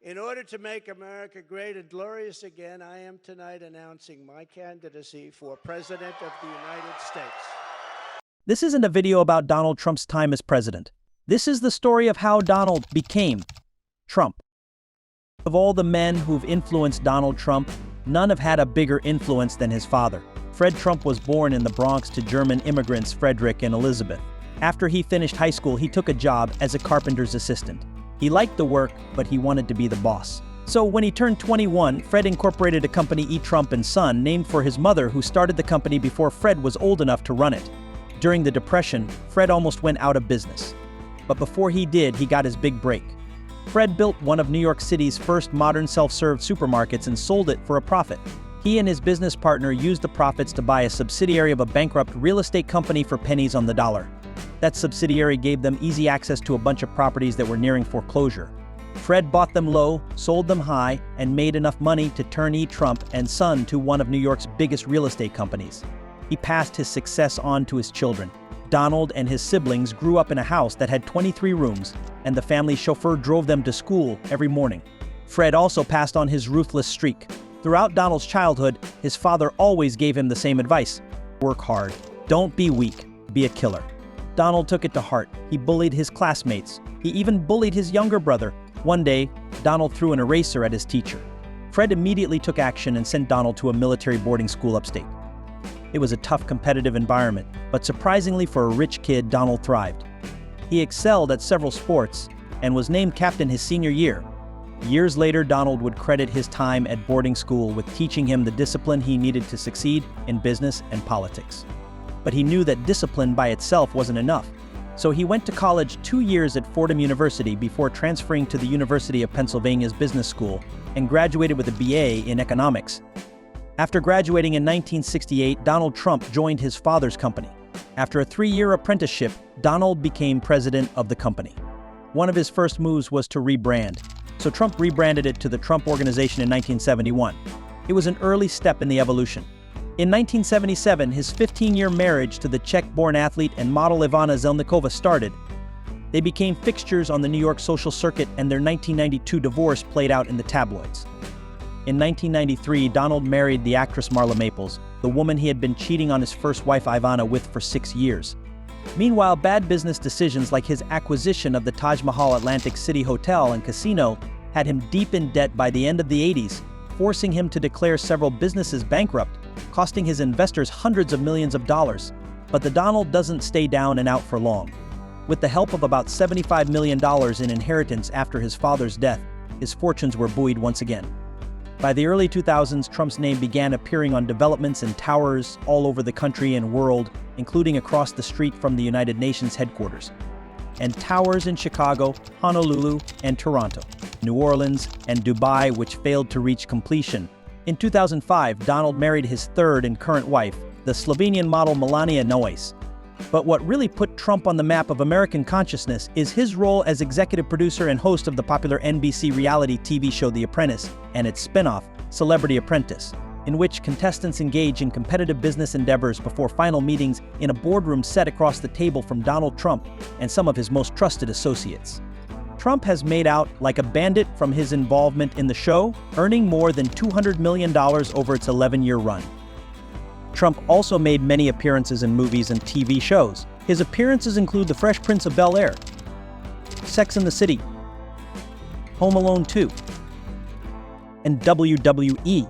In order to make America great and glorious again, I am tonight announcing my candidacy for President of the United States. This isn't a video about Donald Trump's time as president. This is the story of how Donald became Trump. Of all the men who've influenced Donald Trump, none have had a bigger influence than his father. Fred Trump was born in the Bronx to German immigrants Frederick and Elizabeth. After he finished high school, he took a job as a carpenter's assistant. He liked the work, but he wanted to be the boss. So when he turned 21, Fred incorporated a company, E. Trump and Son, named for his mother, who started the company before Fred was old enough to run it. During the Depression, Fred almost went out of business. But before he did, he got his big break. Fred built one of New York City's first modern self-serve supermarkets and sold it for a profit. He and his business partner used the profits to buy a subsidiary of a bankrupt real estate company for pennies on the dollar. That subsidiary gave them easy access to a bunch of properties that were nearing foreclosure. Fred bought them low, sold them high, and made enough money to turn E. Trump and Son to one of New York's biggest real estate companies. He passed his success on to his children. Donald and his siblings grew up in a house that had 23 rooms, and the family chauffeur drove them to school every morning. Fred also passed on his ruthless streak. Throughout Donald's childhood, his father always gave him the same advice: work hard. Don't be weak. Be a killer. Donald took it to heart. He bullied his classmates. He even bullied his younger brother. One day, Donald threw an eraser at his teacher. Fred immediately took action and sent Donald to a military boarding school upstate. It was a tough, competitive environment, but surprisingly for a rich kid, Donald thrived. He excelled at several sports and was named captain his senior year. Years later, Donald would credit his time at boarding school with teaching him the discipline he needed to succeed in business and politics. But he knew that discipline by itself wasn't enough. So he went to college 2 years at Fordham University before transferring to the University of Pennsylvania's business school and graduated with a BA in economics. After graduating in 1968, Donald Trump joined his father's company. After a 3-year apprenticeship, Donald became president of the company. One of his first moves was to rebrand. So Trump rebranded it to the Trump Organization in 1971. It was an early step in the evolution. In 1977, his 15-year marriage to the Czech-born athlete and model Ivana Zelníková started. They became fixtures on the New York social circuit, and their 1992 divorce played out in the tabloids. In 1993, Donald married the actress Marla Maples, the woman he had been cheating on his first wife Ivana with for 6 years. Meanwhile, bad business decisions like his acquisition of the Taj Mahal Atlantic City Hotel and Casino had him deep in debt by the end of the 80s, forcing him to declare several businesses bankrupt, costing his investors hundreds of millions of dollars. But the Donald doesn't stay down and out for long. With the help of about $75 million in inheritance after his father's death, his fortunes were buoyed once again. By the early 2000s, Trump's name began appearing on developments and towers all over the country and world, including across the street from the United Nations headquarters, and towers in Chicago, Honolulu, and Toronto, New Orleans, and Dubai, which failed to reach completion. In 2005, Donald married his third and current wife, the Slovenian model Melania Noyes. But what really put Trump on the map of American consciousness is his role as executive producer and host of the popular NBC reality TV show The Apprentice and its spin-off, Celebrity Apprentice, in which contestants engage in competitive business endeavors before final meetings in a boardroom set across the table from Donald Trump and some of his most trusted associates. Trump has made out like a bandit from his involvement in the show, earning more than $200 million over its 11-year run. Trump also made many appearances in movies and TV shows. His appearances include The Fresh Prince of Bel-Air, Sex and the City, Home Alone 2, and WWE.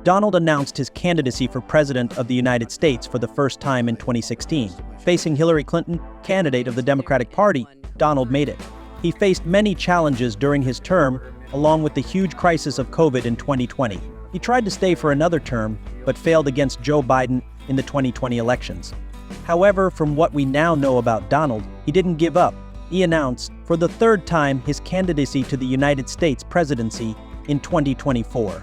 Donald announced his candidacy for President of the United States for the first time in 2016. Facing Hillary Clinton, candidate of the Democratic Party, Donald made it. He faced many challenges during his term, along with the huge crisis of COVID in 2020. He tried to stay for another term, but failed against Joe Biden in the 2020 elections. However, from what we now know about Donald, he didn't give up. He announced, for the third time, his candidacy to the United States presidency in 2024.